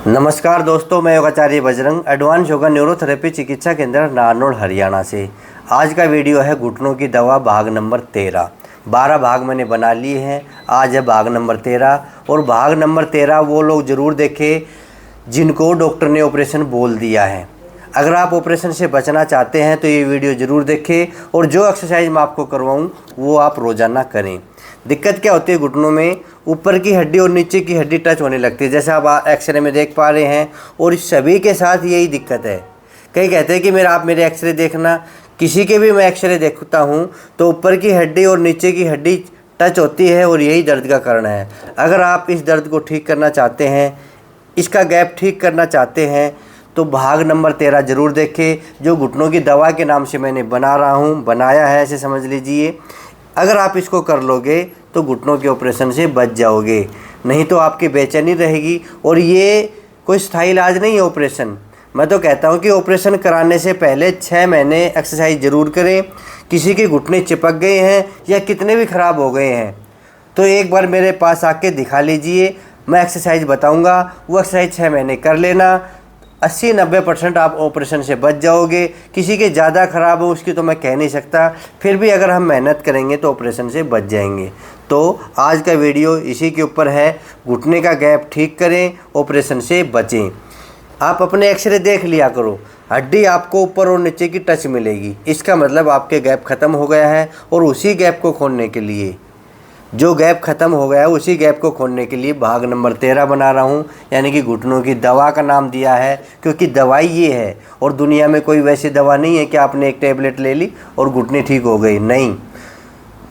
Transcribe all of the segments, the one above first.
नमस्कार दोस्तों, मैं योगाचार्य बजरंग एडवांस योगा न्यूरोथेरेपी चिकित्सा केंद्र नारनौल हरियाणा से। आज का वीडियो है घुटनों की दवा भाग नंबर 13। 12 भाग मैंने बना लिए हैं, आज है भाग नंबर 13। और भाग नंबर 13 वो लोग ज़रूर देखें जिनको डॉक्टर ने ऑपरेशन बोल दिया है। अगर आप ऑपरेशन से बचना चाहते हैं तो ये वीडियो ज़रूर देखें और जो एक्सरसाइज मैं आपको करवाऊँ वो आप रोज़ाना करें। दिक्कत क्या होती है घुटनों में, ऊपर की हड्डी और नीचे की हड्डी टच होने लगती है, जैसे आप एक्सरे में देख पा रहे हैं। और इस सभी के साथ यही दिक्कत है। कई कहते हैं कि आप मेरे एक्सरे देखना, किसी के भी मैं एक्सरे देखता हूँ तो ऊपर की हड्डी और नीचे की हड्डी टच होती है और यही दर्द का कारण है। अगर आप इस दर्द को ठीक करना चाहते हैं, इसका गैप ठीक करना चाहते हैं तो भाग नंबर 13 ज़रूर देखें, जो घुटनों की दवा के नाम से मैंने बनाया है, ऐसे समझ लीजिए। अगर आप इसको कर लोगे तो घुटनों के ऑपरेशन से बच जाओगे, नहीं तो आपकी बेचैनी रहेगी। और ये कोई स्थायी इलाज नहीं है ऑपरेशन। मैं तो कहता हूँ कि ऑपरेशन कराने से पहले 6 महीने एक्सरसाइज ज़रूर करें। किसी के घुटने चिपक गए हैं या कितने भी ख़राब हो गए हैं तो एक बार मेरे पास आके दिखा लीजिए, मैं एक्सरसाइज बताऊँगा, वो एक्सरसाइज 6 महीने कर लेना। 80-90% आप ऑपरेशन से बच जाओगे। किसी के ज़्यादा ख़राब हो उसकी तो मैं कह नहीं सकता, फिर भी अगर हम मेहनत करेंगे तो ऑपरेशन से बच जाएंगे। तो आज का वीडियो इसी के ऊपर है, घुटने का गैप ठीक करें, ऑपरेशन से बचें। आप अपने एक्सरे देख लिया करो, हड्डी आपको ऊपर और नीचे की टच मिलेगी, इसका मतलब आपके गैप ख़त्म हो गया है। और उसी गैप को खोलने के लिए, जो गैप ख़त्म हो गया है उसी गैप को खोलने के लिए भाग नंबर 13 बना रहा हूँ, यानी कि घुटनों की दवा का नाम दिया है क्योंकि दवाई ये है। और दुनिया में कोई वैसी दवा नहीं है कि आपने एक टेबलेट ले ली और घुटने ठीक हो गई, नहीं।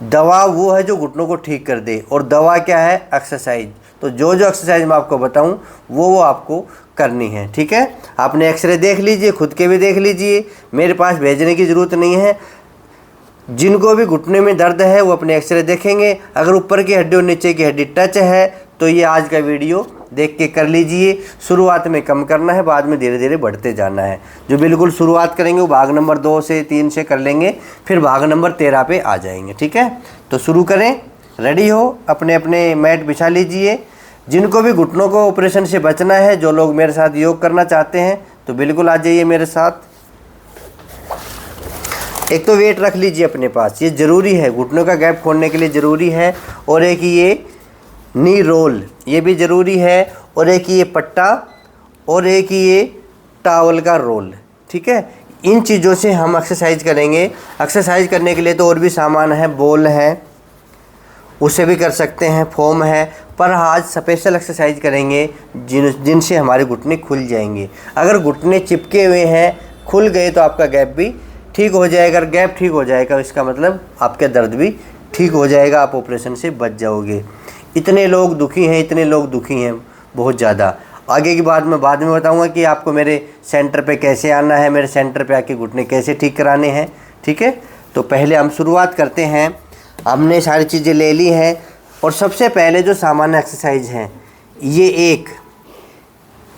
दवा वो है जो घुटनों को ठीक कर दे, और दवा क्या है? एक्सरसाइज। तो जो एक्सरसाइज मैं आपको बताऊं वो आपको करनी है, ठीक है। आपने एक्सरे देख लीजिए, खुद के भी देख लीजिए, मेरे पास भेजने की ज़रूरत नहीं है। जिनको भी घुटने में दर्द है वो अपने एक्सरे देखेंगे, अगर ऊपर की हड्डी और नीचे की हड्डी टच है तो ये आज का वीडियो देख के कर लीजिए। शुरुआत में कम करना है, बाद में धीरे धीरे बढ़ते जाना है। जो बिल्कुल शुरुआत करेंगे वो भाग नंबर 2 से 3 से कर लेंगे, फिर भाग नंबर 13 पे आ जाएंगे, ठीक है। तो शुरू करें, रेडी हो, अपने अपने मैट बिछा लीजिए। जिनको भी घुटनों को ऑपरेशन से बचना है, जो लोग मेरे साथ योग करना चाहते हैं तो बिल्कुल आ जाइए मेरे साथ। एक तो वेट रख लीजिए अपने पास, ये ज़रूरी है, घुटनों का गैप खोलने के लिए ज़रूरी है। और एक ये नी रोल, ये भी ज़रूरी है। और एक ये पट्टा, और एक ये टॉवल का रोल, ठीक है। इन चीज़ों से हम एक्सरसाइज करेंगे। एक्सरसाइज करने के लिए तो और भी सामान है, बॉल है, उससे भी कर सकते हैं, फोम है, पर आज स्पेशल एक्सरसाइज करेंगे जिनसे हमारे घुटने खुल जाएंगे। अगर घुटने चिपके हुए हैं, खुल गए तो आपका गैप भी ठीक हो जाएगा। अगर गैप ठीक हो जाएगा इसका मतलब आपका दर्द भी ठीक हो जाएगा, आप ऑपरेशन से बच जाओगे। इतने लोग दुखी हैं बहुत ज़्यादा। आगे की बात मैं बाद में बताऊंगा कि आपको मेरे सेंटर पे कैसे आना है, मेरे सेंटर पे आके घुटने कैसे ठीक कराने हैं, ठीक है। तो पहले हम शुरुआत करते हैं। हमने सारी चीज़ें ले ली हैं और सबसे पहले जो सामान्य एक्सरसाइज हैं,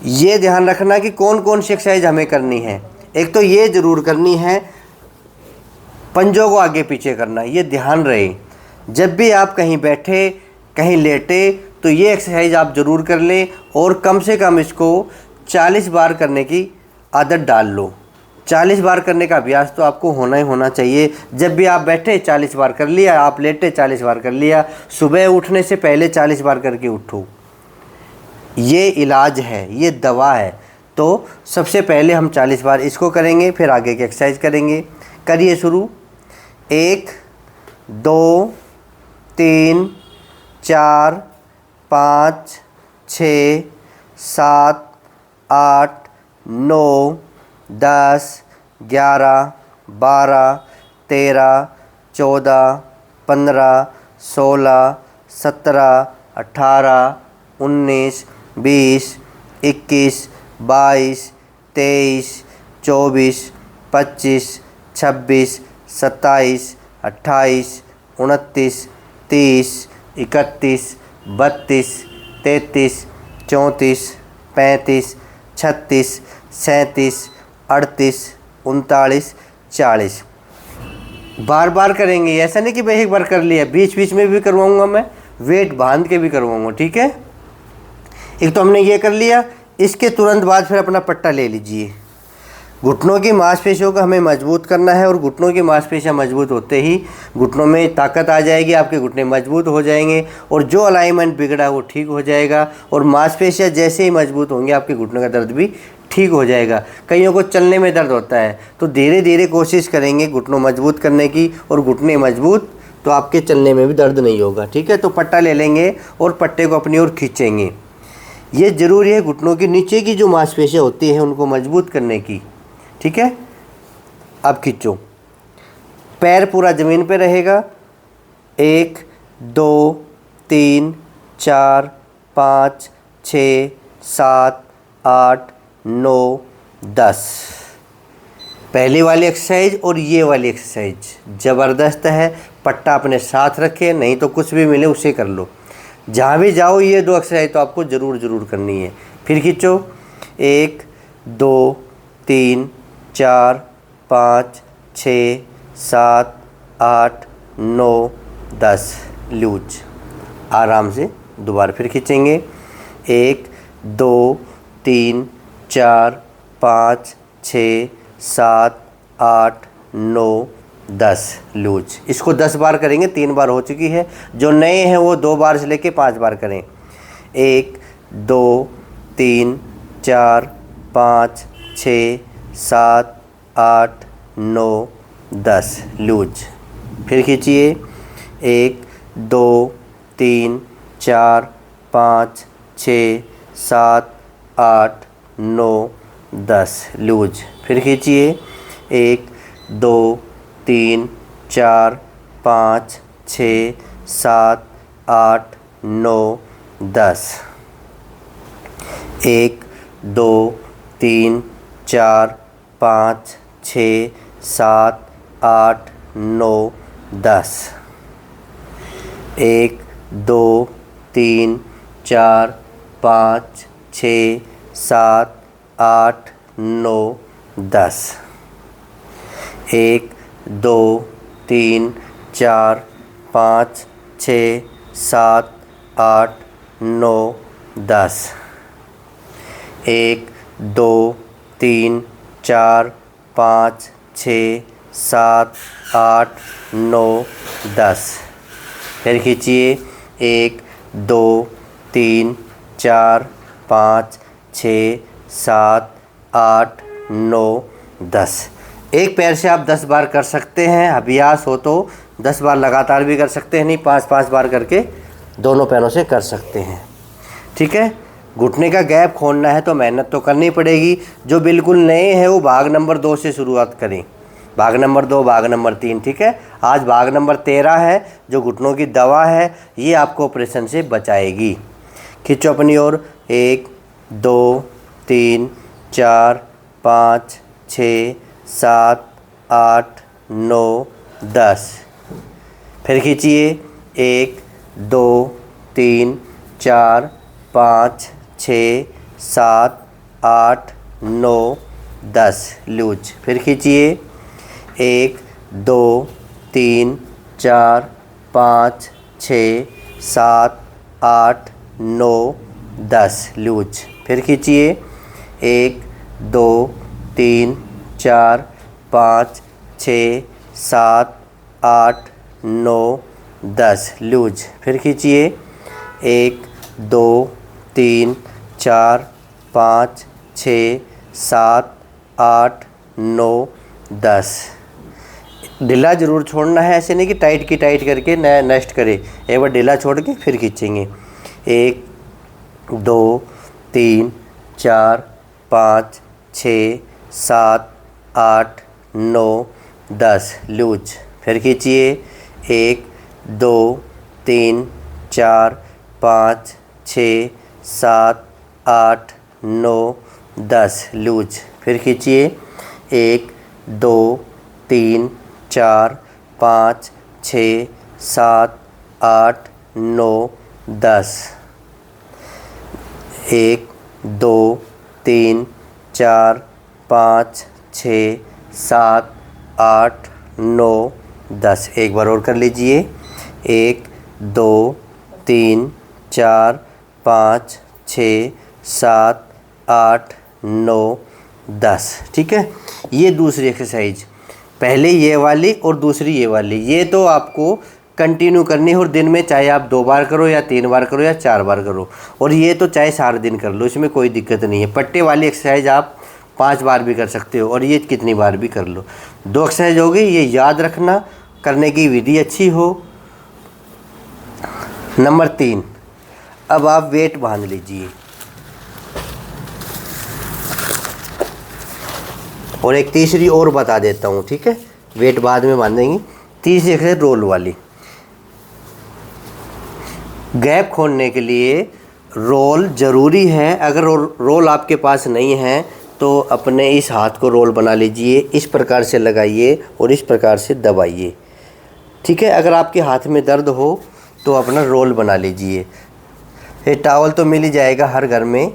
ये ध्यान रखना कि कौन कौन सी एक्सरसाइज हमें करनी है। एक तो ये ज़रूर करनी है, पंजों को आगे पीछे करना, ये ध्यान रहे। जब भी आप कहीं बैठे, कहीं लेटे तो ये एक्सरसाइज आप ज़रूर कर लें और कम से कम इसको 40 बार करने की आदत डाल लो। 40 बार करने का अभ्यास तो आपको होना ही होना चाहिए। जब भी आप बैठे 40 बार कर लिया, आप लेटे 40 बार कर लिया, सुबह उठने से पहले 40 बार करके उठो। ये इलाज है, ये दवा है। तो सबसे पहले हम 40 बार इसको करेंगे, फिर आगे की एक्सरसाइज करेंगे। करिए शुरू। 1 2 3 4 5 6 7 8 9 10 11 12 13 14 15 16 17 18 19 20 21 22 23 24 25 26 27 28 29 30 31 32 33 34 35 36 37 38 39 40 बार बार करेंगे। ऐसा नहीं कि भाई एक बार कर लिया, बीच बीच में भी करवाऊंगा, मैं वेट बांध के भी करवाऊंगा, ठीक है। एक तो हमने ये कर लिया। इसके तुरंत बाद फिर अपना पट्टा ले लीजिए। घुटनों की मांसपेशियों को हमें मजबूत करना है और घुटनों की मांसपेशियां मजबूत होते ही घुटनों में ताकत आ जाएगी, आपके घुटने मजबूत हो जाएंगे और जो अलाइनमेंट बिगड़ा वो ठीक हो जाएगा और मांसपेशियां जैसे ही मजबूत होंगी आपके घुटनों का दर्द भी ठीक हो जाएगा। कईयों को चलने में दर्द होता है, तो धीरे धीरे कोशिश करेंगे घुटनों मजबूत करने की और घुटने मजबूत तो आपके चलने में भी दर्द नहीं होगा। ठीक है, तो पट्टा ले लेंगे और पट्टे को अपनी ओर खींचेंगे। ये ज़रूरी है घुटनों के नीचे की जो मांसपेशियाँ होती हैं उनको मजबूत करने की। ठीक है, अब खींचो, पैर पूरा ज़मीन पे रहेगा। 1 2 3 4 5 6 7 8 9 10। पहली वाली एक्सरसाइज और ये वाली एक्सरसाइज ज़बरदस्त है। पट्टा अपने साथ रखें, नहीं तो कुछ भी मिले उसे कर लो। जहाँ भी जाओ ये 2 एक्सरसाइज तो आपको ज़रूर करनी है। फिर खींचो, 1 2 3 4 5 6 7 8 9 10। लूज, आराम से दोबारा फिर खींचेंगे। 1 2 3 4 5 6 7 8 9 10। लूज। इसको 10 बार करेंगे, 3 बार हो चुकी है। जो नए हैं वो 2 बार से लेके 5 बार करें। 1 2 3 4 5 6 7 8 9 10। लूज। फिर खींचिए, 1 2 3 4 5 6 7 8 9 10। लूज। फिर खींचिए, 1 2 3 4 5 6 7 8 9 10। 1 2 3 4 5 6 7 8 9 10। 1 2 3 4 5 6 7 8 9 10। 1 2 3 4 5 6 7 8 9 10। 1 2 3 4 5 6 7 8 9 10। फिर खींचिए, 1 2 3 4 5 6 7 8 9 10। एक पैर से आप 10 बार कर सकते हैं। अभ्यास हो तो 10 बार लगातार भी कर सकते हैं, नहीं 5-5 बार करके दोनों पैरों से कर सकते हैं। ठीक है, घुटने का गैप खोलना है तो मेहनत तो करनी पड़ेगी। जो बिल्कुल नए हैं वो भाग नंबर 2 से शुरुआत करें, भाग नंबर 2, भाग नंबर 3। ठीक है, आज भाग नंबर 13 है जो घुटनों की दवा है, ये आपको ऑपरेशन से बचाएगी। खींचो अपनी ओर, 1 2 3 4 5 6 7 8 9 10। फिर खींचिए, 1 2 3 4 5 6 7 8 9 10। लूज। फिर खींचिए, 1 2 3 4 5 6 7 8 9 10। लूज। फिर खींचिए, 1 2 3 4 5 6 7 8 9 10। लूज। फिर खींचिए, 1 2 3 4 5 6 7 8 9 10। ढीला ज़रूर छोड़ना है, ऐसे नहीं कि टाइट की टाइट करके नेक्स्ट करें। एक बार ढीला छोड़ के फिर खींचेंगे। 1 2 3 4 5 6 7 8 9 10। लूज। फिर खींचिए, 1 2 3 4 5 6 7 8 9 10। लूज। फिर खींचिए, 1 2 3 4 5 6 7 8 9 10। 1 2 3 4 5 6 7 8 9 10। एक बार और कर लीजिए, 1 2 3 4 5 6 7 8 9 10। ठीक है, ये दूसरी एक्सरसाइज, पहले ये वाली और दूसरी ये वाली, ये तो आपको कंटिन्यू करनी है और दिन में चाहे आप 2 बार करो या 3 बार करो या 4 बार करो, और ये तो चाहे सारा दिन कर लो, इसमें कोई दिक्कत नहीं है। पट्टे वाली एक्सरसाइज आप 5 बार भी कर सकते हो और ये कितनी बार भी कर लो। 2 एक्सरसाइज हो गई, ये याद रखना, करने की विधि अच्छी हो। नंबर 3, अब आप वेट बांध लीजिए, और एक तीसरी और बता देता हूँ। ठीक है, वेट बाद में बांधेंगे। तीसरी एक्सरसाइज रोल वाली, गैप खोलने के लिए रोल ज़रूरी है। अगर रोल आपके पास नहीं है तो अपने इस हाथ को रोल बना लीजिए, इस प्रकार से लगाइए और इस प्रकार से दबाइए। ठीक है, अगर आपके हाथ में दर्द हो तो अपना रोल बना लीजिए। ये टॉवल तो मिल ही जाएगा हर घर में।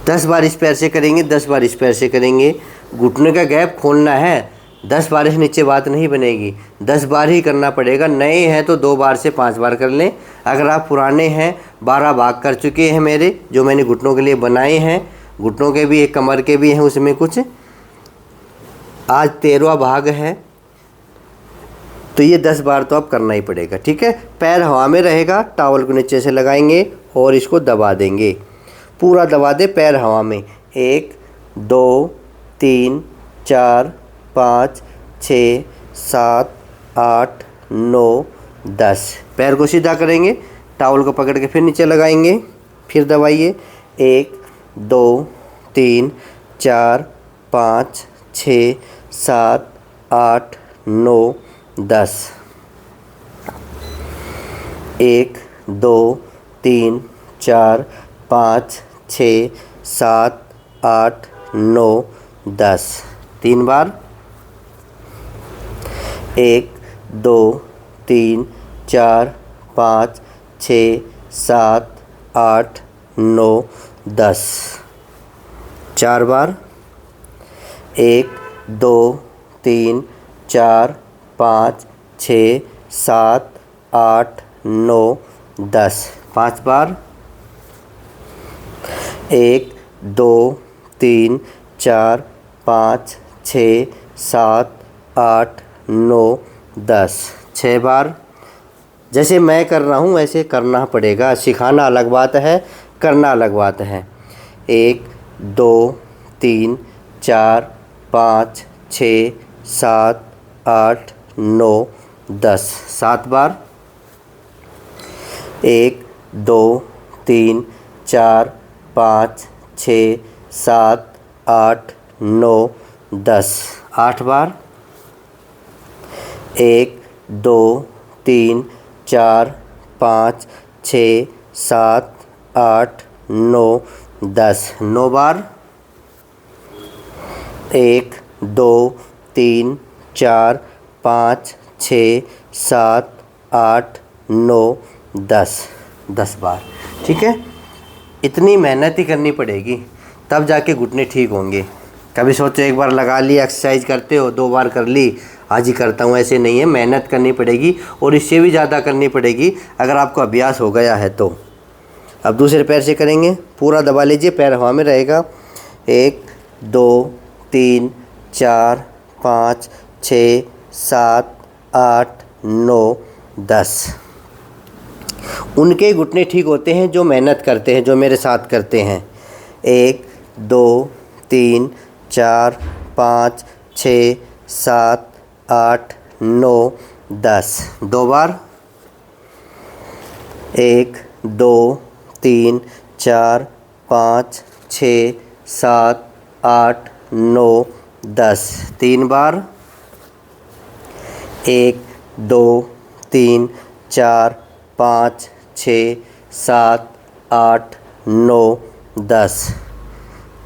10 बार इस पैर से करेंगे, 10 बार इस पैर से करेंगे। घुटने का गैप खोलना है, 10 बार से नीचे बात नहीं बनेगी, 10 बार ही करना पड़ेगा। नए हैं तो 2 बार से 5 बार कर लें। अगर आप पुराने हैं, 12 भाग कर चुके हैं मेरे, जो मैंने घुटनों के लिए बनाए हैं, घुटनों के भी एक, कमर के भी हैं, उसमें कुछ, आज 13वां भाग है, तो ये 10 बार तो आप करना ही पड़ेगा। ठीक है, पैर हवा में रहेगा, टॉवल को नीचे से लगाएंगे और इसको दबा देंगे, पूरा दबा दे, पैर हवा में। 1 2 3 4 5 6 7 8 9 10। पैर को सीधा करेंगे, टॉवल को पकड़ के फिर नीचे लगाएंगे, फिर दबाइए। 1 2 3 4 5 6 7 8 9 10। 1 2 3 4 5 6 7 8 9 10। 3 बार। 1 2 3 4 5 6 7 8 9 10। 4 बार। 1 2 3 4 5 6 7 8 9 10। 5 बार। 1 2 3 4 5 6 7 8 9 10। 6 बार। जैसे मैं कर रहा हूँ वैसे करना पड़ेगा, सिखाना अलग बात है, करना अलग बात है। 1 2 3 4 5 6 7 8 9 10। 7 बार। 1 2 3 4 5 6 7 8 9 10। 8 बार। 1 2 3 4 5 6 7 8 9 10। 9 बार। 1 2 3 4 5 6 7 8 9 10। 10 बार। ठीक है, इतनी मेहनत ही करनी पड़ेगी, तब जाके घुटने ठीक होंगे। कभी सोचो एक बार लगा ली, एक्सरसाइज करते हो, 2 बार कर ली, आज ही करता हूँ, ऐसे नहीं है, मेहनत करनी पड़ेगी और इससे भी ज़्यादा करनी पड़ेगी अगर आपको अभ्यास हो गया है तो। अब दूसरे पैर से करेंगे, पूरा दबा लीजिए, पैर हवा में रहेगा। 1 2 3 4 5 6 7 8 9 10। उनके घुटने ठीक होते हैं जो मेहनत करते हैं, जो मेरे साथ करते हैं। 1 2 3 4 5 6 7 8 9 10। 2 बार। 1 2 3 4 5 6 7 8 9 10। 3 बार। 1 2 3 4 5 6 7 8 9 10।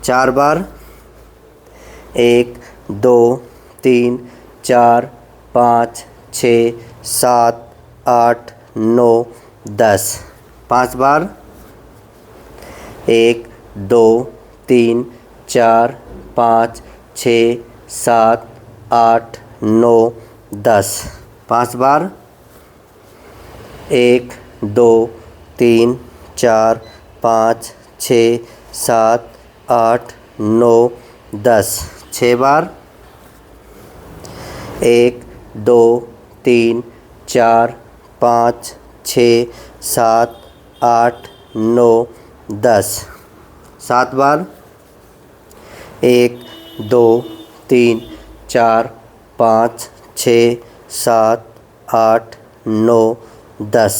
4 बार। 1 2 3 4 5 6 7 8 9 10। 5 बार। 1 2 3 4 5 6 7 8 9 10। 5 बार। 1 2 3 4 5 6 7 8 9 10। 6 बार। 1 2 3 4 5 6 7 8 9 10। 7 बार। 1 2 3 4 5 6 7 8 9 10।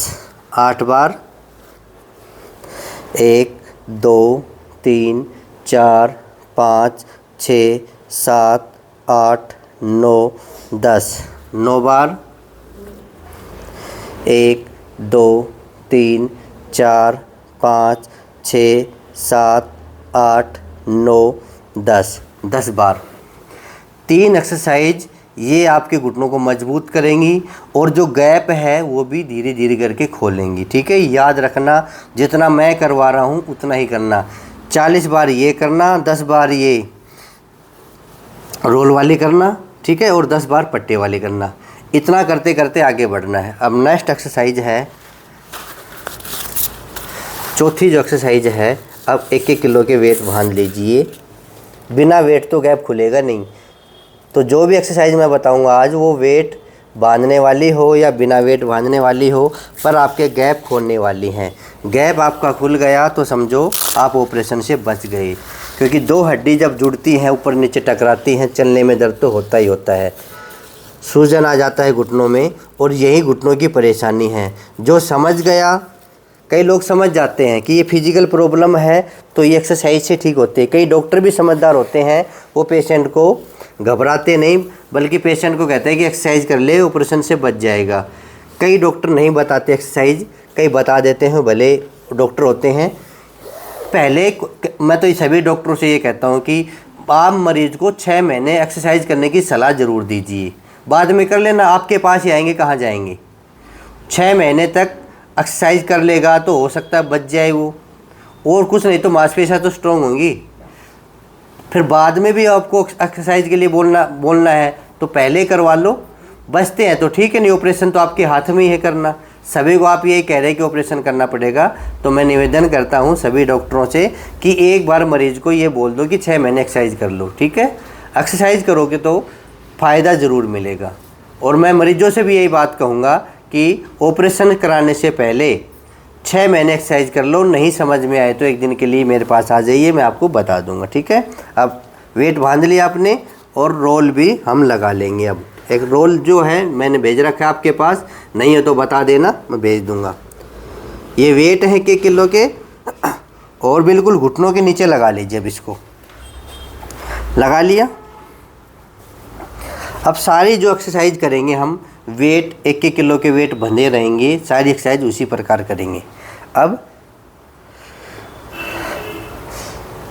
8 बार। 1 2 3 4 5 6 7 8 9 10। 9 बार। 1 2 3 4 5 6 7 8 9 10। 10 बार। 3 एक्सरसाइज ये आपके घुटनों को मजबूत करेंगी और जो गैप है वो भी धीरे धीरे करके खोलेंगी। ठीक है, याद रखना, जितना मैं करवा रहा हूँ उतना ही करना। 40 बार ये करना, 10 बार ये रोल वाली करना, ठीक है, और 10 बार पट्टे वाली करना। इतना करते करते आगे बढ़ना है। अब नेक्स्ट एक्सरसाइज है, चौथी जो एक्सरसाइज है, अब 1-1 किलो के वेट बांध लीजिए। बिना वेट तो गैप खुलेगा नहीं। तो जो भी एक्सरसाइज मैं बताऊंगा आज वो वेट बांधने वाली हो या बिना वेट बांधने वाली हो, पर आपके गैप खोलने वाली हैं। गैप आपका खुल गया तो समझो आप ऑपरेशन से बच गए, क्योंकि 2 हड्डी जब जुड़ती हैं, ऊपर नीचे टकराती हैं, चलने में दर्द तो होता ही होता है, सूजन आ जाता है घुटनों में, और यही घुटनों की परेशानी है। जो समझ गया, कई लोग समझ जाते हैं कि ये फिजिकल प्रॉब्लम है तो ये एक्सरसाइज से ठीक होते हैं। कई डॉक्टर भी समझदार होते हैं, वो पेशेंट को घबराते नहीं, बल्कि पेशेंट को कहते हैं कि एक्सरसाइज कर ले, ऑपरेशन से बच जाएगा। कई डॉक्टर नहीं बताते एक्सरसाइज, कई बता देते हैं, भले डॉक्टर होते हैं। पहले मैं तो सभी डॉक्टरों से ये कहता हूँ कि आप मरीज़ को 6 महीने एक्सरसाइज करने की सलाह ज़रूर दीजिए, बाद में कर लेना, आपके पास ही आएंगे, कहाँ जाएंगे। 6 महीने तक एक्सरसाइज कर लेगा तो हो सकता है बच जाए वो, और कुछ नहीं तो मांसपेशियाँ तो स्ट्रॉन्ग होंगी। फिर बाद में भी आपको एक्सरसाइज के लिए बोलना है तो पहले करवा लो। बचते हैं तो ठीक है, नहीं ऑपरेशन तो आपके हाथ में ही है करना। सभी को आप यही कह रहे हैं कि ऑपरेशन करना पड़ेगा, तो मैं निवेदन करता हूं सभी डॉक्टरों से कि एक बार मरीज़ को ये बोल दो कि 6 महीने एक्सरसाइज कर लो। ठीक है, एक्सरसाइज करोगे तो फ़ायदा ज़रूर मिलेगा। और मैं मरीजों से भी यही बात कहूँगा कि ऑपरेशन कराने से पहले 6 महीने एक्सरसाइज कर लो। नहीं समझ में आए तो एक दिन के लिए मेरे पास आ जाइए, मैं आपको बता दूंगा। ठीक है, अब वेट बांध लिया आपने, और रोल भी हम लगा लेंगे। अब एक रोल जो है मैंने भेज रखा है आपके पास, नहीं है तो बता देना, मैं भेज दूंगा। ये वेट है 1 किलो के, और बिल्कुल घुटनों के नीचे लगा लीजिए। अब इसको लगा लिया। अब सारी जो एक्सरसाइज करेंगे हम, वेट 1-1 किलो के वेट बंधे रहेंगे, सारी एक्सरसाइज उसी प्रकार करेंगे। अब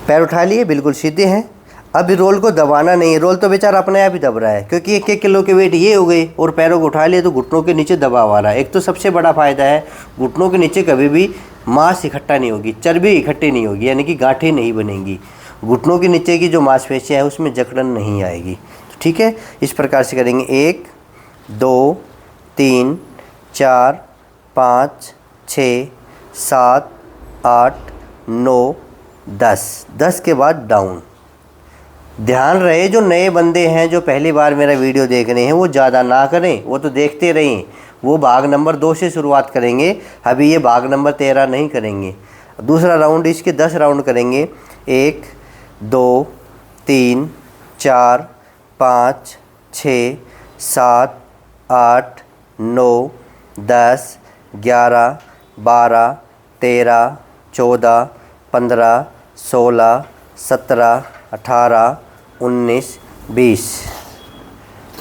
पैर उठा लिए, बिल्कुल सीधे हैं। अब रोल को दबाना नहीं है, रोल तो बेचारा अपने आप ही दब रहा है, क्योंकि 1-1 किलो के वेट ये हो गए और पैरों को उठा लिए तो घुटनों के नीचे दबाव आ रहा है। एक तो सबसे बड़ा फ़ायदा है, घुटनों के नीचे कभी भी मांस इकट्ठा नहीं होगी, चर्बी इकट्ठी नहीं होगी, यानी कि गांठें नहीं बनेंगी। घुटनों के नीचे की जो मांसपेशियाँ है उसमें जकड़न नहीं आएगी। तो ठीक है, इस प्रकार से करेंगे। 1 2 3 4 5 6 7 8 9 10। 10 के बाद डाउन। ध्यान रहे जो नए बंदे हैं, जो पहली बार मेरा वीडियो देख रहे हैं, वो ज़्यादा ना करें, वो तो देखते रहें। वो भाग नंबर 2 से शुरुआत करेंगे, अभी ये भाग नंबर 13 नहीं करेंगे। दूसरा राउंड, इसके 10 राउंड करेंगे। 1 2 3 4 5 6 7 8 9 10 11 12 13 14 15 16 17 18 19 20।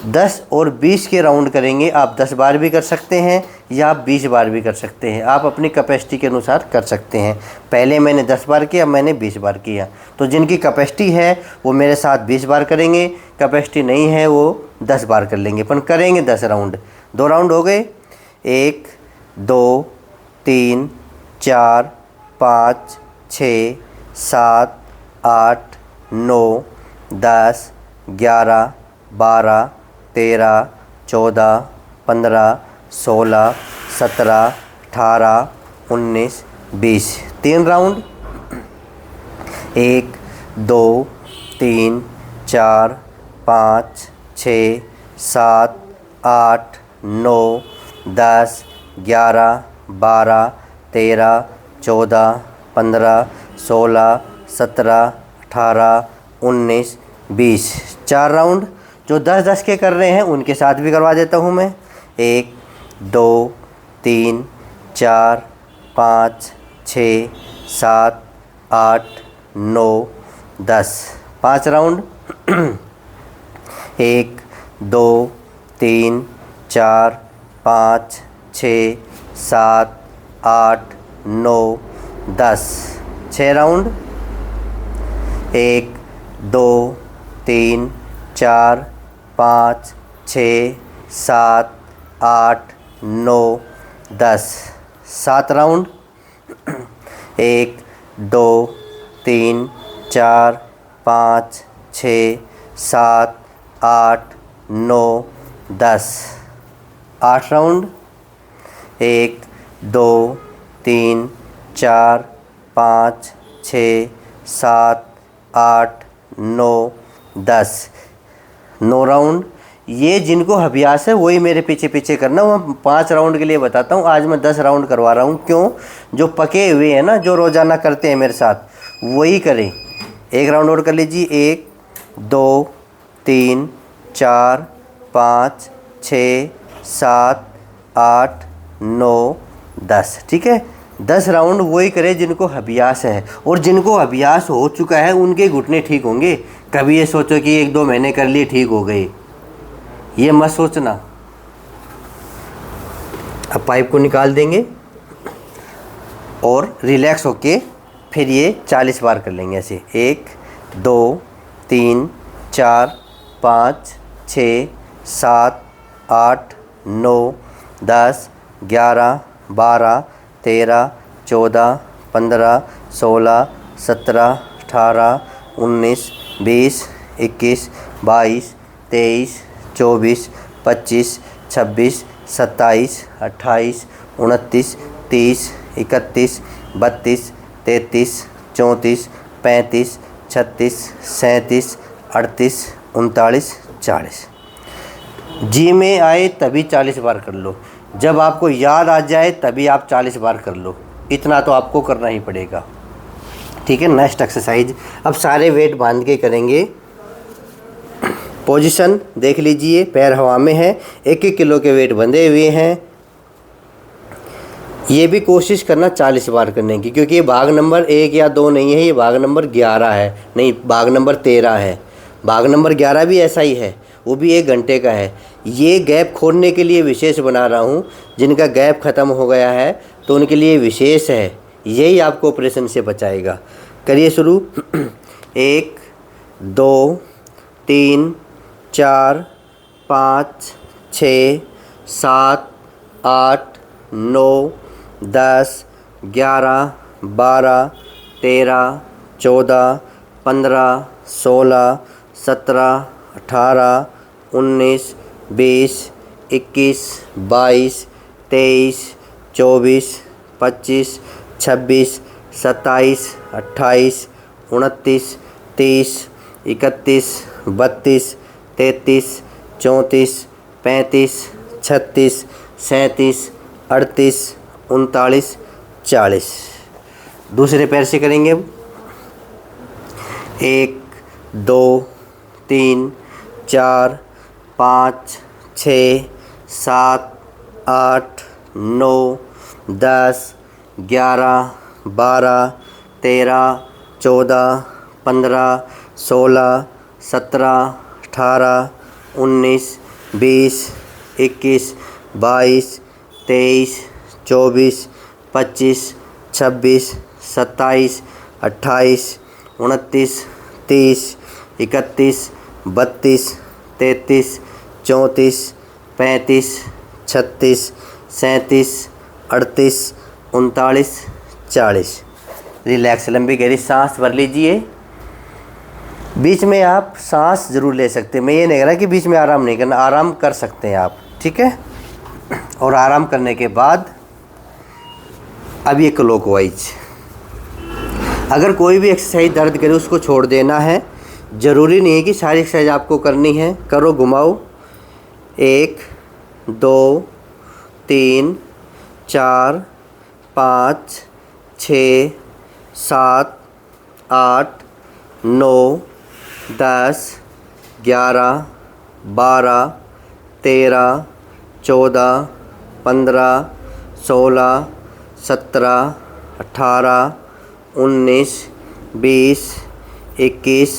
10 और 20 के राउंड करेंगे। आप 10 बार भी कर सकते हैं या आप 20 बार भी कर सकते हैं, आप अपनी कैपेसिटी के अनुसार कर सकते हैं। पहले मैंने 10 बार किया, मैंने 20 बार किया। तो जिनकी कैपेसिटी है वो मेरे साथ 20 बार करेंगे, कैपेसिटी नहीं है वो 10 बार कर लेंगे, पर करेंगे 10 राउंड। 2 राउंड हो गए। 1 2 3 4 5 6 7 8 9 10 11 12 13 14 15 16 17 18 19 20। 3 राउंड, 1 2 3 4 5 6 7 8 9 10 11 12 13 14 15 16 17 18 19 20। 4 राउंड जो 10-10 के कर रहे हैं उनके साथ भी करवा देता हूँ मैं। 1 2 3 4 5 6 7 8 9 10। 5 round 1 2 3 4 5 6 7 8 9 10। 6 round 1 2 3 4 5 6 7 8 9 10। 7 round 1 2 3 4 5 6 7 8 9 10। 8 round 1 2 3 4 5 6 7 8 9 10। 9 round ये जिनको अभ्यास है वही मेरे पीछे पीछे करना। मैं 5 राउंड के लिए बताता हूँ, आज मैं 10 राउंड करवा रहा हूँ। क्यों? जो पके हुए हैं ना, जो रोज़ाना करते हैं मेरे साथ, वही करें। 1 राउंड और कर लीजिए। 1 2 3 4 5 6 7 8 9 10। ठीक है, 10 राउंड वही करें जिनको अभ्यास है, और जिनको अभ्यास हो चुका है उनके घुटने ठीक होंगे। कभी ये सोचो कि 1-2 महीने कर लिए ठीक हो गए, ये मत सोचना। अब पाइप को निकाल देंगे और रिलैक्स होके फिर ये 40 बार कर लेंगे ऐसे। 1 2 3 4 5 6 7 8 9 10 11 12 13 14 15 16 17 18 19 20 21 22 23 24 25 26 27 28 29 30 31 32 33 34 35 36 37 38 39 40। जी में आए तभी 40 बार कर लो, जब आपको याद आ जाए तभी आप 40 बार कर लो। इतना तो आपको करना ही पड़ेगा। ठीक है, नेक्स्ट एक्सरसाइज अब सारे वेट बांध के करेंगे। पोजीशन देख लीजिए, पैर हवा में है, 1-1 किलो के वेट बंधे हुए हैं। ये भी कोशिश करना 40 बार करने की, क्योंकि ये भाग नंबर 1 या 2 नहीं है, ये भाग नंबर 11 है, नहीं भाग नंबर 13 है। भाग नंबर 11 भी ऐसा ही है, वो भी 1 घंटे का है। ये गैप खोलने के लिए विशेष बना रहा हूँ, जिनका गैप ख़त्म हो गया है तो उनके लिए विशेष है, यही आपको ऑपरेशन से बचाएगा। करिए शुरू। 1 2 3 4 5 6 7 8 9 10 11 12 13 14 15 16 17 18 19 20 21 22 23 24 25 26 27 28 29 30 31 32 33 34 35 36 37 38 39 40। दूसरे पैर से करेंगे अब। 1 2 3 4 5 6 7 8 9 10 11 12 13 14 15 16 17 18 19 20 21 22 23 24 25 26 27 28 29 30 31 32 33 34 35 36 37 38 39 40। रिलैक्स, लंबी गहरी सांस भर लीजिए। बीच में आप सांस ज़रूर ले सकते हैं, मैं ये नहीं कह रहा कि बीच में आराम नहीं करना, आराम कर सकते हैं आप। ठीक है, और आराम करने के बाद अब ये क्लॉकवाइज अगर कोई भी एक्सरसाइज दर्द करे उसको छोड़ देना है, ज़रूरी नहीं है कि सारी एक्सरसाइज आपको करनी है। करो, घुमाओ, 1 2 3 4 5 6 7 8 9 10 11 12 13 14 15 16 17 18 19 20 21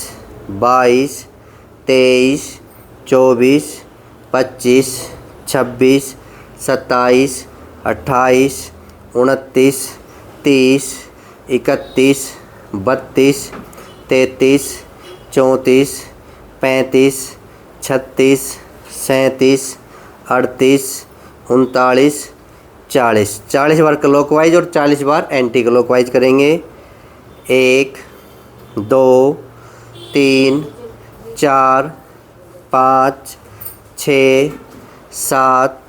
22 23 24 25 26 27 28 29 30 31 32 33 34 35 36 37 38 39 40। 40 बार क्लॉकवाइज और 40 बार एंटी क्लॉकवाइज करेंगे। 1 2 3 4 5 6 7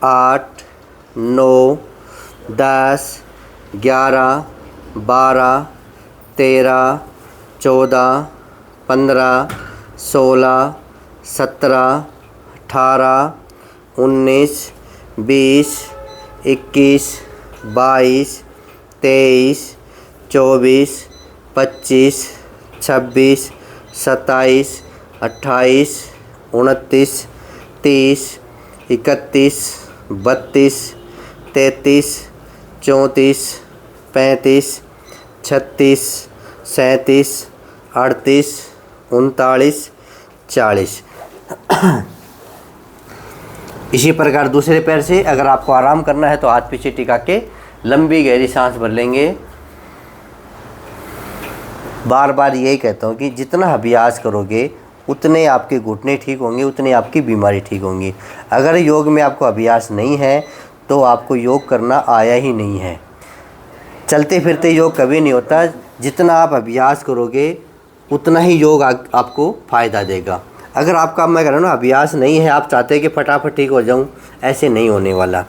8 9 10 11 12 13 14 15 16 17 18 19 20 21 22 23 24 25 26 27 28 29 30 31 32 33 34 35 36 37 38 39 40। इसी प्रकार दूसरे पैर से अगर आपको आराम करना है तो हाथ पीछे टिका के लंबी गहरी सांस भर लेंगे। बार बार यही कहता हूँ कि जितना अभ्यास करोगे उतने आपके घुटने ठीक होंगे, उतनी आपकी बीमारी ठीक होंगी। अगर योग में आपको अभ्यास नहीं है तो आपको योग करना आया ही नहीं है। चलते फिरते योग कभी नहीं होता। जितना आप अभ्यास करोगे उतना ही योग आपको फ़ायदा देगा। अगर आपका, मैं कह रहा हूँ ना, अभ्यास नहीं है, आप चाहते हैं कि फटाफट ठीक हो जाऊँ, ऐसे नहीं होने वाला।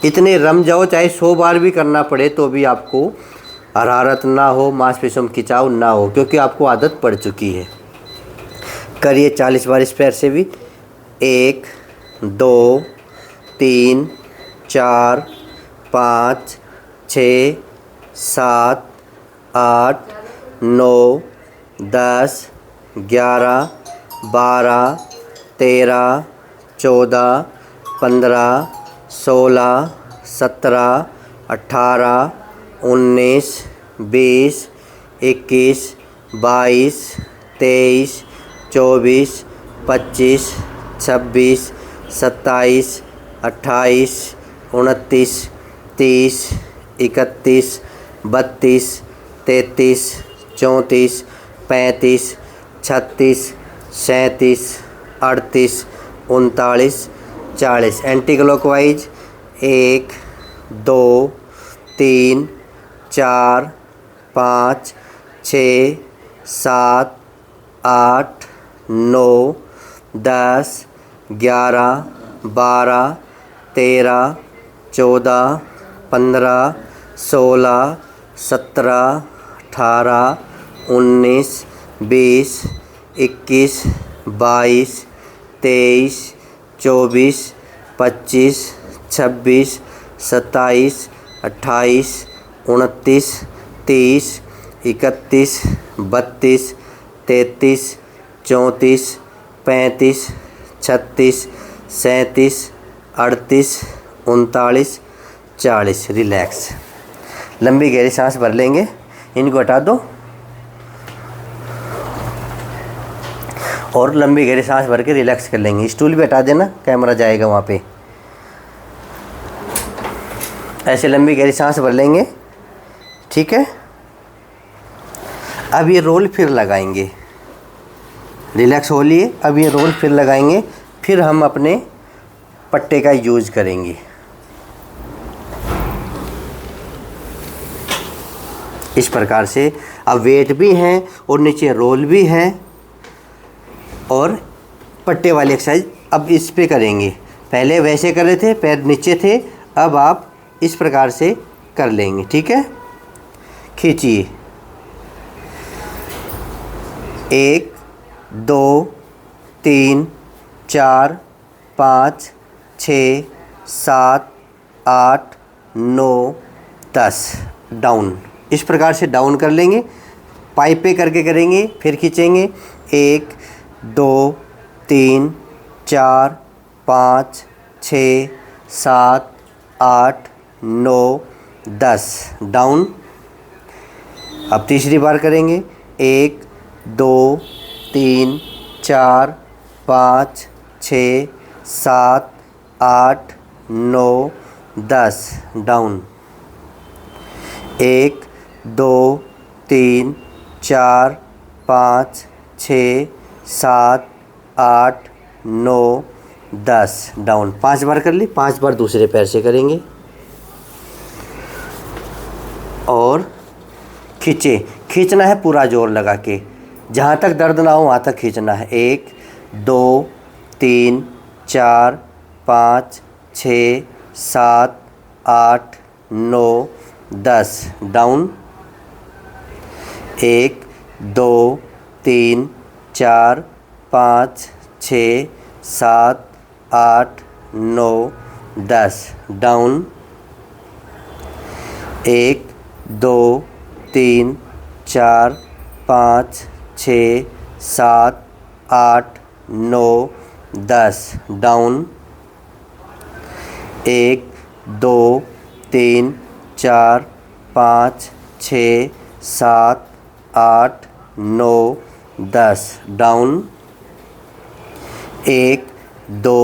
इतने रम जाओ, चाहे 100 बार भी करना पड़े तो भी आपको हरारत ना हो, मांसपेशियों में खिंचाव ना हो, क्योंकि आपको आदत पड़ चुकी है। करिए 40 बार इस पैर से भी। 1 2 3 4 5 6 7 8 9 10 11 12 13 14 15 16 17 18 19 20 21 22 23 24 25 26 27 28 29 30 31 32 33 34 35 36 37 38 39 40। Anti clockwise 1 2 3 4 5 6 7 8 9 10 11 12 13 14 15 16 17 18 19 20 21 22 23 24 25 26 27 28 29 30 31 32 33 34 35 36 37 38 39 40। रिलैक्स। लंबी गहरी सांस भर लेंगे। इनको हटा दो और लंबी गहरी सांस भर के रिलैक्स कर लेंगे। स्टूल भी हटा देना, कैमरा जाएगा वहाँ पे। ऐसे लंबी गहरी सांस भर लेंगे, ठीक है। अब ये रोल फिर लगाएंगे। रिलैक्स हो लिए, अब ये रोल फिर लगाएंगे, फिर हम अपने पट्टे का यूज़ करेंगे। इस प्रकार से अब वेट भी हैं और नीचे रोल भी है और पट्टे वाली एक्सरसाइज अब इस पे करेंगे। पहले वैसे कर रहे थे, पैर नीचे थे, अब आप इस प्रकार से कर लेंगे, ठीक है। खींचिए 1 2 3 4 5 6 7 8 9 10 डाउन। इस प्रकार से डाउन कर लेंगे, पाइप पे करके करेंगे, फिर खींचेंगे 1 2 3 4 5 6 7 8 9 10 डाउन। अब तीसरी बार करेंगे 1 2 3 4 5 6 7 8 9 10 डाउन। 1 2 3 4 5 6 7 8 9 10 डाउन। 5 बार कर ली, 5 बार दूसरे पैर से करेंगे और खींचना है पूरा जोर लगा के, जहाँ तक दर्द ना हो वहाँ तक खींचना है। 1 2 3 4 5 6 7 8 9 10 डाउन। 1 2 3 4 5 6 7 8 9 10 डाउन। 1 2 3 4 5 6 7 8 9 10 डाउन। 1 2 3 4 5 6 7 8 9 10 डाउन। 1 2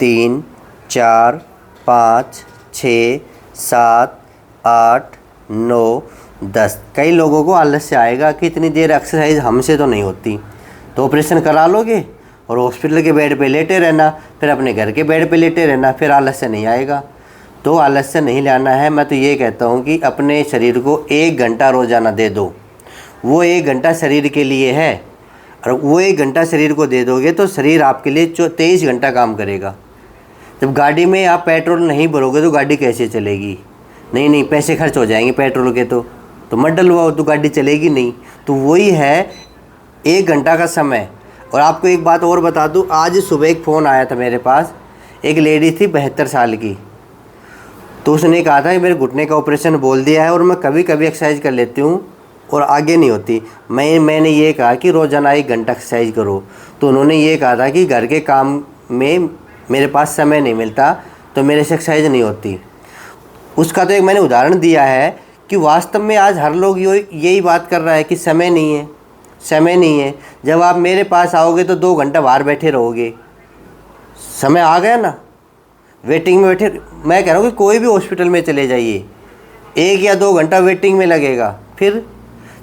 3 4 5 6 7 8 9 10। कई लोगों को आलस्य आएगा कि इतनी देर एक्सरसाइज हमसे तो नहीं होती, तो ऑपरेशन करा लोगे और हॉस्पिटल के बेड पे लेटे रहना, फिर अपने घर के बेड पे लेटे रहना, फिर आलस्य नहीं आएगा। तो आलस्य नहीं लाना है। मैं तो ये कहता हूँ कि अपने शरीर को 1 घंटा रोज़ाना दे दो। वो 1 घंटा शरीर के लिए है, और वो 1 घंटा शरीर को दे दोगे तो शरीर आपके लिए 23 घंटा काम करेगा। जब गाड़ी में आप पेट्रोल नहीं भरोगे तो गाड़ी कैसे चलेगी? नहीं, पैसे खर्च हो जाएंगे पेट्रोल के, तो मत डलवाओ तो गाड़ी चलेगी नहीं। तो वही है 1 घंटा का समय। और आपको एक बात और बता दूं, आज सुबह एक फ़ोन आया था मेरे पास। एक लेडी थी 72 साल की, तो उसने कहा था कि मेरे घुटने का ऑपरेशन बोल दिया है और मैं कभी कभी एक्सरसाइज कर लेती हूँ और आगे नहीं होती। मैंने ये कहा कि रोज़ाना 1 घंटा एक्सरसाइज करो। तो उन्होंने ये कहा था कि घर के काम में मेरे पास समय नहीं मिलता, तो मेरे से एक्सरसाइज नहीं होती। उसका तो एक मैंने उदाहरण दिया है कि वास्तव में आज हर लोग यही बात कर रहा है कि समय नहीं है, समय नहीं है। जब आप मेरे पास आओगे तो 2 घंटा बाहर बैठे रहोगे, समय आ गया ना, वेटिंग में बैठे। मैं कह रहा हूँ कि कोई भी हॉस्पिटल में चले जाइए, 1 या 2 घंटा वेटिंग में लगेगा, फिर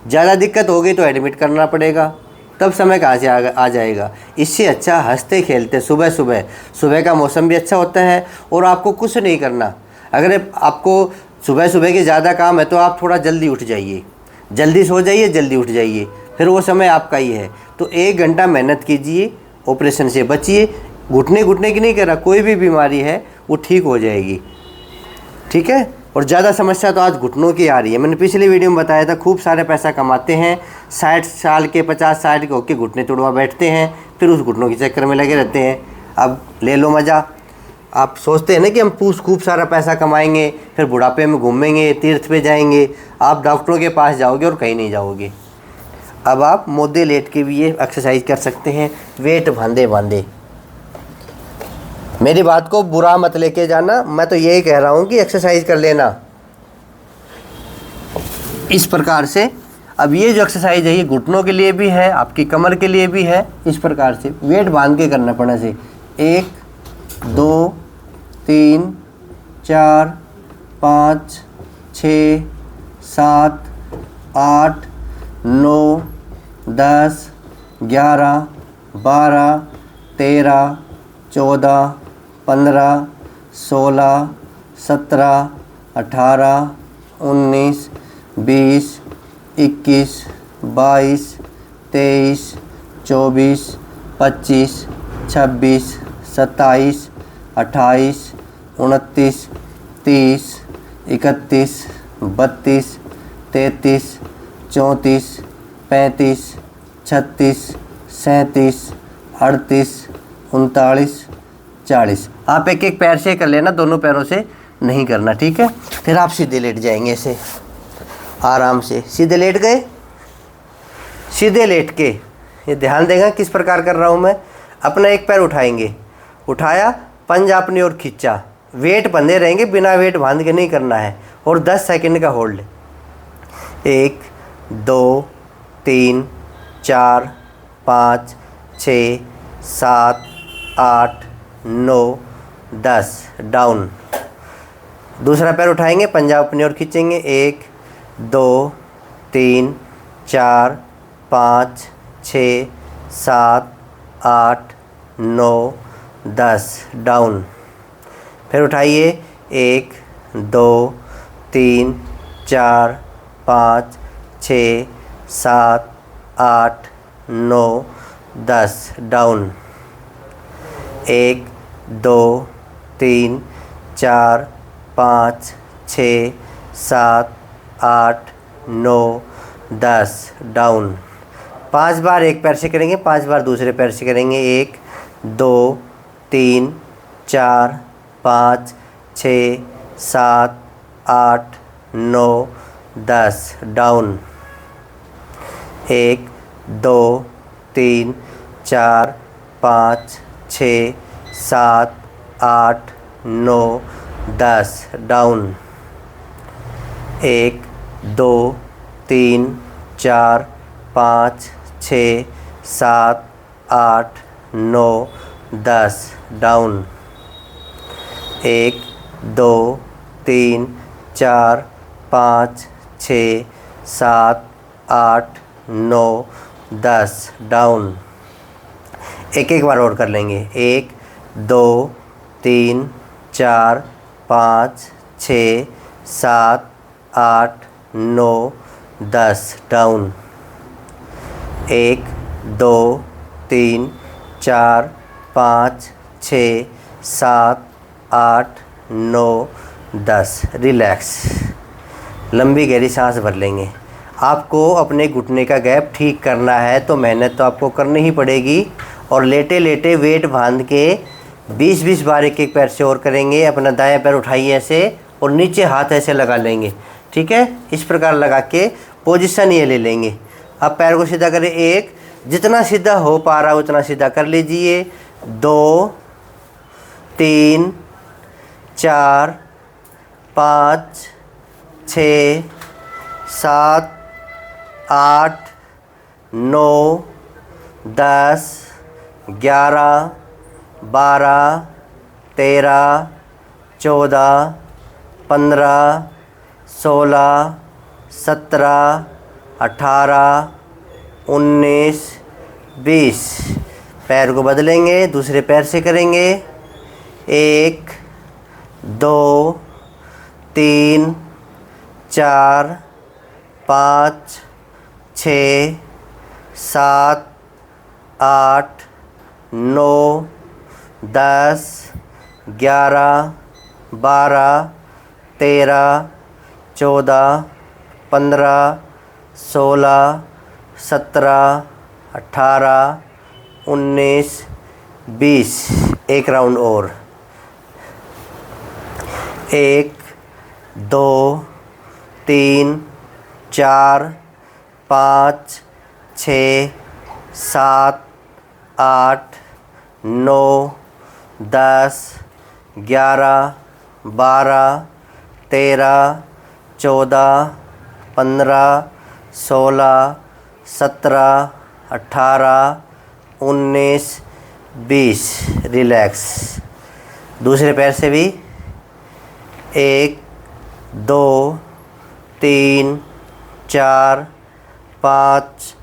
ज़्यादा दिक्कत होगी तो एडमिट करना पड़ेगा, तब समय कहाँ से आ जाएगा। इससे अच्छा हंसते खेलते सुबह का मौसम भी अच्छा होता है और आपको कुछ नहीं करना। अगर आपको सुबह के ज़्यादा काम है तो आप थोड़ा जल्दी उठ जाइए, जल्दी सो जाइए, जल्दी उठ जाइए, फिर वो समय आपका ही है। तो 1 घंटा मेहनत कीजिए, ऑपरेशन से बचिए। घुटने की नहीं कह रहा, कोई भी बीमारी है वो ठीक हो जाएगी, ठीक है। और ज़्यादा समस्या तो आज घुटनों की आ रही है। मैंने पिछली वीडियो में बताया था, खूब सारे पैसा कमाते हैं, 60 साल के 50-60 के होकर घुटने तोड़वा बैठते हैं, फिर उस घुटनों के चक्कर में लगे रहते हैं। अब ले लो मज़ा। आप सोचते हैं ना कि हम खूब सारा पैसा कमाएंगे, फिर बुढ़ापे में घूमेंगे, तीर्थ पे जाएंगे। आप डॉक्टरों के पास जाओगे और कहीं नहीं जाओगे। अब आप मोदे लेट के भी ये एक्सरसाइज कर सकते हैं, वेट बांधे। मेरी बात को बुरा मत लेके जाना, मैं तो यही कह रहा हूँ कि एक्सरसाइज कर लेना इस प्रकार से। अब ये जो एक्सरसाइज है ये घुटनों के लिए भी है, आपकी कमर के लिए भी है। इस प्रकार से वेट बांध के करना पड़ना से 1 2 3 4 5 6 7 8 9 10 11 12 13 14 15 16 17 18 19 20 21 22 23 24 25 26 27 28 29 30 31 32 33 34 35 36, 37, 38, 39, 40। आप एक एक पैर से कर लेना, दोनों पैरों से नहीं करना, ठीक है। फिर आप सीधे लेट जाएंगे, ऐसे आराम से सीधे लेट गए। सीधे लेट के ये ध्यान देगा किस प्रकार कर रहा हूँ मैं। अपना एक पैर उठाएंगे, उठाया, पंजा अपनी ओर खींचा, वेट बंधे रहेंगे, बिना वेट बांध के नहीं करना है, और 10 सेकंड का होल्ड। 1, 2, 3, 4, 5, 6, 7, 8, 9, 10, डाउन। दूसरा पैर उठाएंगे, पंजा अपनी ओर खींचेंगे, 1, 2, 3, 4, 5, 6, 7, 8, 9, 10, डाउन। फिर उठाइए, 1, 2, 3, 4, 5, 6, 7, 8, 9, 10, डाउन। 1, 2, 3, 4, 5, 6, 7, 8, 9, 10, डाउन। 5 बार एक पैर से करेंगे, 5 बार दूसरे पैर से करेंगे। 1, 2, 3, 4, 5, 6, 7, 8, 9, 10, डाउन। 1, 2, 3, 4, 5, 6, 7, 8, 9, 10, डाउन। 1, 2, 3, 4, 5, 6, 7, 8, 9, 10, डाउन। 1, 2, 3, 4, 5, 6, 7, 8, 9, 10, डाउन। एक एक बार और कर लेंगे। 1, 2, 3, 4, 5, 6, 7, 8, 9, 10, डाउन। 1, 2, 3, 4, 5, 6, 7, 8, 9, 10, रिलैक्स। लंबी गहरी सांस भर लेंगे। आपको अपने घुटने का गैप ठीक करना है तो मेहनत तो आपको करनी ही पड़ेगी, और लेटे लेटे वेट बांध के 20-20 बार एक एक पैर से और करेंगे। अपना दायां पैर उठाइए ऐसे, और नीचे हाथ ऐसे लगा लेंगे, ठीक है। इस प्रकार लगा के पोजीशन ये ले लेंगे। अब पैर को सीधा करें। 1, जितना सीधा हो पा रहा उतना सीधा कर लीजिए। 2, 3, 4, 5, 6, 7, 8, 9, 10, 11, 12, 13, 14, 15, 16, 17, 18, 19, 20। पैर को बदलेंगे, दूसरे पैर से करेंगे। 1, 2, 3, 4, 5, 6, 7, 8, 9, 10, 11, 12, 13, 14, 15, 16, 17, 18, 19, 20। एक राउंड और। 1, 2, 3, 4, 5, 6, 7, 8, 9, 10, 11, 12, 13, 14, 15, 16, 17, 18, 19, 20। रिलैक्स। दूसरे पैर से भी। 1, 2, 3, 4, 5,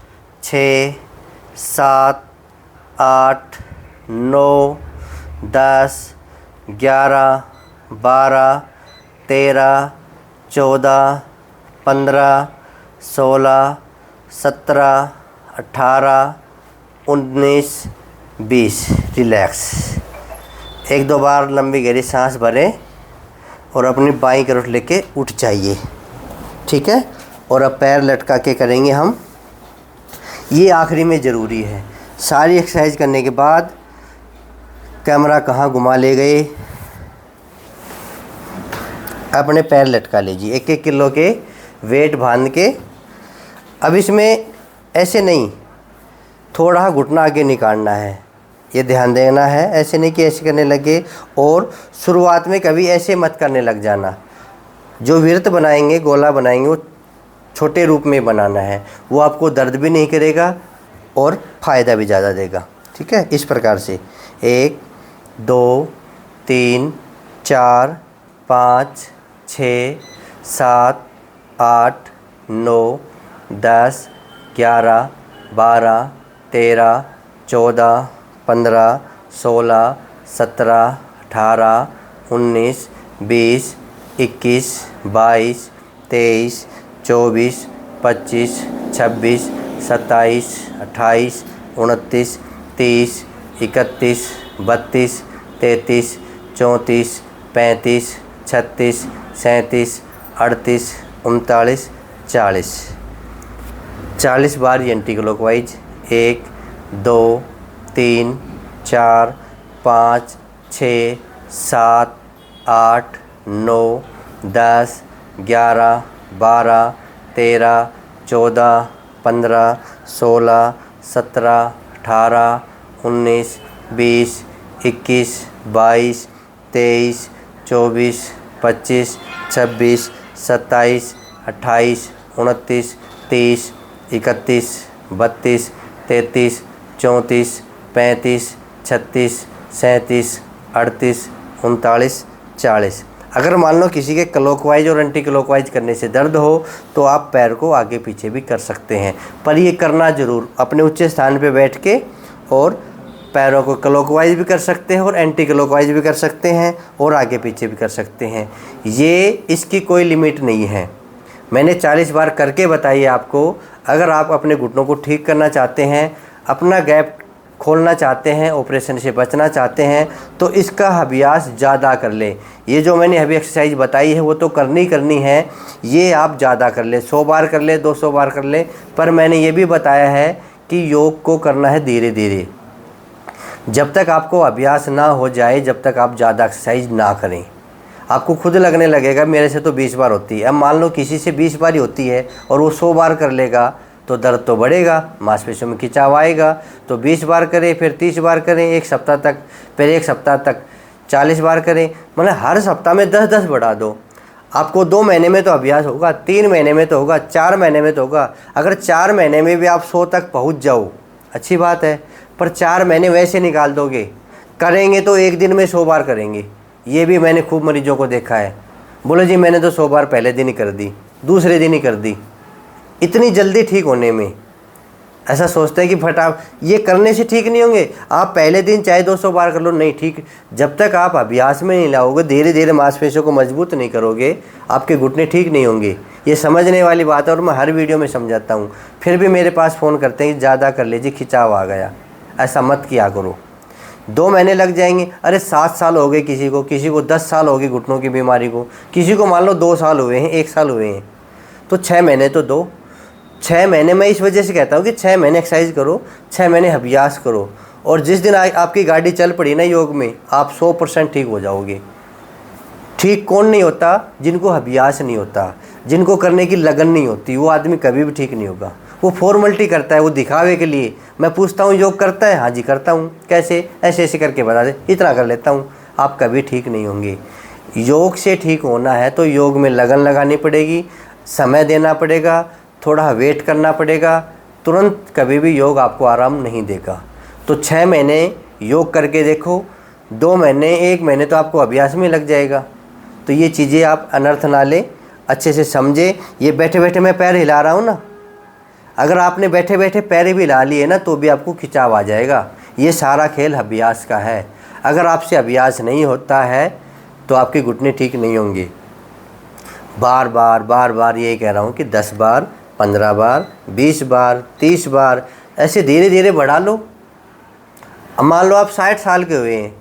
6, 7, 8, 9, 10, 11, 12, 13, 14, 15, 16, 17, 18, 19, 20। रिलैक्स। 1-2 बार लंबी गहरी सांस भरें और अपनी बाईं तरफ लेके उठ जाइए, ठीक है। और अब पैर लटका के करेंगे हम। ये आखिरी में ज़रूरी है। सारी एक्सरसाइज करने के बाद कैमरा कहाँ घुमा ले गए, अपने पैर लटका लीजिए, 1-1 किलो के वेट बांध के। अब इसमें ऐसे नहीं, थोड़ा घुटना आगे निकालना है, ये ध्यान देना है। ऐसे नहीं कि ऐसे करने लगे, और शुरुआत में कभी ऐसे मत करने लग जाना। जो वृत्त बनाएंगे, गोला बनाएंगे, वो छोटे रूप में बनाना है। वो आपको दर्द भी नहीं करेगा और फ़ायदा भी ज़्यादा देगा। ठीक है, इस प्रकार से 1 2 3 4 5 6 7 8 9 10 11 12 13 14 15 16 17 18 19 20 21 22 23 24 25 26 27 28 29 30 31 32 33 34 35 36 37 38 39 40 40 बार एंटी क्लॉकवाइज। 1 2 3 4 5 6 7 8 9 10 11 12 13 14 15 16 17 18 19 20 21 22 23 24 25 26 27 28 29 30 31 32 33 34 35 36 37 38 39 40। अगर मान लो किसी के क्लॉकवाइज और एंटी क्लॉकवाइज करने से दर्द हो तो आप पैर को आगे पीछे भी कर सकते हैं, पर ये करना ज़रूर अपने उच्च स्थान पे बैठ के। और पैरों को क्लॉकवाइज भी कर सकते हैं और एंटी क्लॉकवाइज भी कर सकते हैं और आगे पीछे भी कर सकते हैं। ये इसकी कोई लिमिट नहीं है। मैंने 40 बार करके बताई आपको। अगर आप अपने घुटनों को ठीक करना चाहते हैं, अपना गैप खोलना चाहते हैं, ऑपरेशन से बचना चाहते हैं, तो इसका अभ्यास ज़्यादा कर लें। ये जो मैंने अभी एक्सरसाइज बताई है वो तो करनी है, ये आप ज़्यादा कर लें, 100 बार कर लें, 200 बार कर लें। पर मैंने ये भी बताया है कि योग को करना है धीरे धीरे। जब तक आपको अभ्यास ना हो जाए, जब तक आप ज़्यादा एक्सरसाइज ना करें, आपको खुद लगने लगेगा मेरे से तो 20 बार होती है। अब मान लो किसी से 20 बार ही होती है और वो 100 बार कर लेगा तो दर्द तो बढ़ेगा, मांसपेशियों में खिंचाव आएगा। तो 20 बार करें, फिर 30 बार करें 1 सप्ताह तक, फिर 1 सप्ताह तक 40 बार करें। मतलब हर सप्ताह में 10-10 बढ़ा दो। आपको 2 महीने में तो अभ्यास होगा, 3 महीने में तो होगा, 4 महीने में तो होगा। अगर 4 महीने में भी आप 100 तक पहुँच जाओ अच्छी बात है, पर 4 महीने वैसे निकाल दोगे, करेंगे तो एक दिन में 100 बार करेंगे। ये भी मैंने खूब मरीजों को देखा है। बोले जी मैंने तो 100 बार पहले दिन ही कर दी, दूसरे दिन ही कर दी। इतनी जल्दी ठीक होने में ऐसा सोचते हैं कि फटाफट, ये करने से ठीक नहीं होंगे। आप पहले दिन चाहे 200 बार कर लो, नहीं ठीक। जब तक आप अभ्यास में नहीं लाओगे, धीरे धीरे मांसपेशियों को मजबूत नहीं करोगे, आपके घुटने ठीक नहीं होंगे। ये समझने वाली बात है और मैं हर वीडियो में समझाता हूँ। फिर भी मेरे पास फ़ोन करते हैं कि ज़्यादा कर लीजिए, खिंचाव आ गया। ऐसा मत किया करो। 2 महीने लग जाएंगे, अरे 7 साल हो गए किसी को 10 साल हो गए घुटनों की बीमारी को, किसी को मान लो 2 साल हुए हैं, 1 साल हुए हैं, तो 6 महीने तो दो। 6 महीने मैं इस वजह से कहता हूँ कि 6 महीने एक्सरसाइज करो, 6 महीने अभ्यास करो, और जिस दिन आपकी गाड़ी चल पड़ी ना योग में, आप 100% ठीक हो जाओगे। ठीक कौन नहीं होता? जिनको अभ्यास नहीं होता, जिनको करने की लगन नहीं होती, वो आदमी कभी भी ठीक नहीं होगा। वो फॉर्मेलिटी करता है, वो दिखावे के लिए। मैं पूछता हूँ योग करता है? हाँ जी करता हूँ। कैसे? ऐसे ऐसे करके बता दे, इतना कर लेता हूँ। आप कभी ठीक नहीं होंगे। योग से ठीक होना है तो योग में लगन लगानी पड़ेगी, समय देना पड़ेगा, थोड़ा वेट करना पड़ेगा। तुरंत कभी भी योग आपको आराम नहीं देगा। तो 6 महीने योग करके देखो, 2 महीने 1 महीने तो आपको अभ्यास में लग जाएगा। तो ये चीज़ें आप अनर्थ ना लें, अच्छे से समझे। ये बैठे बैठे मैं पैर हिला रहा हूँ ना, अगर आपने बैठे बैठे पैर भी हिला लिए ना तो भी आपको खिंचाव आ जाएगा। ये सारा खेल अभ्यास का है। अगर आपसे अभ्यास नहीं होता है तो आपके घुटने ठीक नहीं होंगे। बार बार यही कह रहा हूँ कि 10 बार, 15 बार, 20 बार, 30 बार, ऐसे धीरे धीरे बढ़ा लो। अब मान लो आप 60 साल के हुए हैं,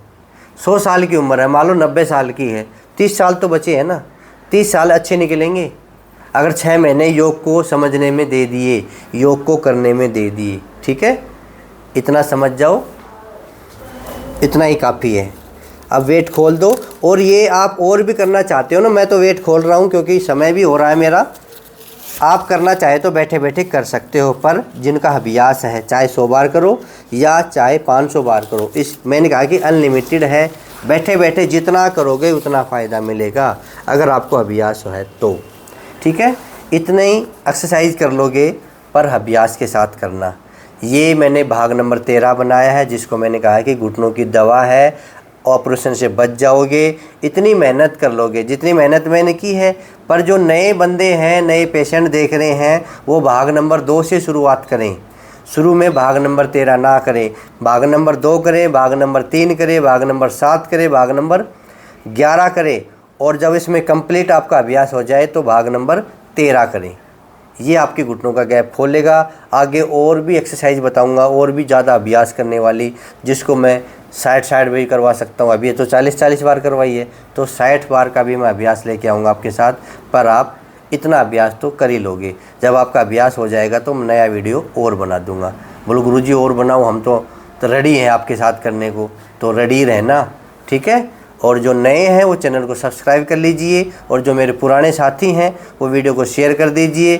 100 साल की उम्र है, मान लो 90 साल की है, 30 साल तो बचे हैं ना। 30 साल अच्छे निकलेंगे। अगर 6 महीने योग को समझने में दे दिए, योग को करने में दे दिए, ठीक है, इतना समझ जाओ, इतना ही काफ़ी है। अब वेट खोल दो। और ये आप और भी करना चाहते हो ना, मैं तो वेट खोल रहा हूँ क्योंकि समय भी हो रहा है मेरा। आप करना चाहे तो बैठे बैठे कर सकते हो, पर जिनका अभ्यास है चाहे 100 बार करो या चाहे 500 बार करो, इस मैंने कहा कि अनलिमिटेड है, बैठे बैठे जितना करोगे उतना फ़ायदा मिलेगा अगर आपको अभ्यास है तो, ठीक है। इतने ही एक्सरसाइज कर लोगे, पर अभ्यास के साथ करना। ये मैंने भाग नंबर 13 बनाया है, जिसको मैंने कहा कि घुटनों की दवा है, ऑपरेशन से बच जाओगे। इतनी मेहनत कर लोगे जितनी मेहनत मैंने की है। पर जो नए बंदे हैं, नए पेशेंट देख रहे हैं, वो भाग नंबर 2 से शुरुआत करें। शुरू में भाग नंबर 13 ना करें, भाग नंबर 2 करें, भाग नंबर 3 करें, भाग नंबर 7 करें, भाग नंबर 11 करें, और जब इसमें कंप्लीट आपका अभ्यास हो जाए तो भाग नंबर 13 करें। ये आपके घुटनों का गैप खोलेगा। आगे और भी एक्सरसाइज बताऊंगा, और भी ज़्यादा अभ्यास करने वाली, जिसको मैं 60 भी करवा सकता हूँ। अभी तो 40 बार करवाइए, तो 60 बार का भी मैं अभ्यास लेके आऊँगा आपके साथ। पर आप इतना अभ्यास तो कर ही लोगे। जब आपका अभ्यास हो जाएगा तो मैं नया वीडियो और बना दूँगा। बोलो गुरुजी और बनाओ, हम तो रेडी हैं आपके साथ करने को, तो रेडी रहना, ठीक है। और जो नए हैं वो चैनल को सब्सक्राइब कर लीजिए, और जो मेरे पुराने साथी हैं वो वीडियो को शेयर कर दीजिए,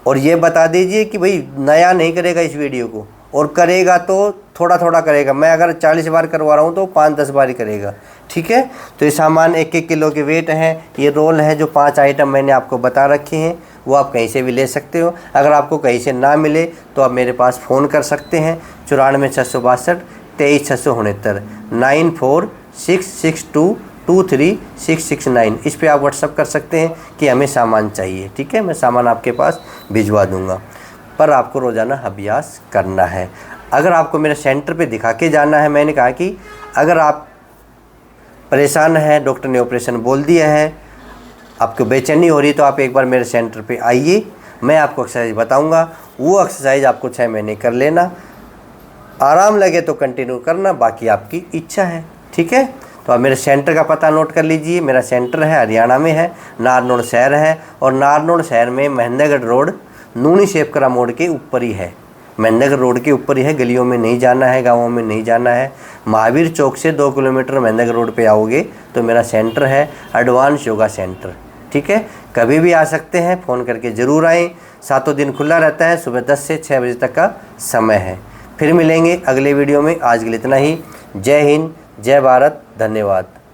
और ये बता दीजिए कि भाई नया नहीं करेगा इस वीडियो को, और करेगा तो थोड़ा थोड़ा करेगा। मैं अगर 40 बार करवा रहा हूँ तो 5-10 बार ही करेगा, ठीक है। तो ये सामान 1-1 किलो के वेट हैं। ये रोल है, जो 5 आइटम मैंने आपको बता रखे हैं, वो आप कहीं से भी ले सकते हो। अगर आपको कहीं से ना मिले तो आप मेरे पास फ़ोन कर सकते हैं 94 662 23 669 9466223669। इस पे आप व्हाट्सअप कर सकते हैं कि हमें सामान चाहिए, ठीक है। मैं सामान आपके पास भिजवा दूंगा। पर आपको रोज़ाना अभ्यास करना है। अगर आपको मेरे सेंटर पे दिखा के जाना है, मैंने कहा कि अगर आप परेशान हैं, डॉक्टर ने ऑपरेशन बोल दिया है, आपको बेचैनी हो रही, तो आप एक बार मेरे सेंटर पे आइए, मैं आपको एक्सरसाइज बताऊंगा। वो एक्सरसाइज आपको 6 महीने कर लेना, आराम लगे तो कंटिन्यू करना, बाकी आपकी इच्छा है, ठीक है। तो आप मेरे सेंटर का पता नोट कर लीजिए। मेरा सेंटर है हरियाणा में है, नारनौल शहर है, और नारनौल शहर में महेंद्रगढ़ रोड नूनी शेपकरा मोड़ के ऊपर ही है। महेंद्रगढ़ रोड के ऊपर ही है, गलियों में नहीं जाना है, गाँवों में नहीं जाना है। महावीर चौक से 2 किलोमीटर महेंद्रगढ़ रोड पे आओगे तो मेरा सेंटर है एडवांस योगा सेंटर, ठीक है। कभी भी आ सकते हैं, फ़ोन करके ज़रूर आएँ। 7 दिन खुला रहता है, सुबह 10 से 6 बजे तक का समय है। फिर मिलेंगे अगले वीडियो में। आज के लिए इतना ही। जय हिंद, जय भारत, धन्यवाद।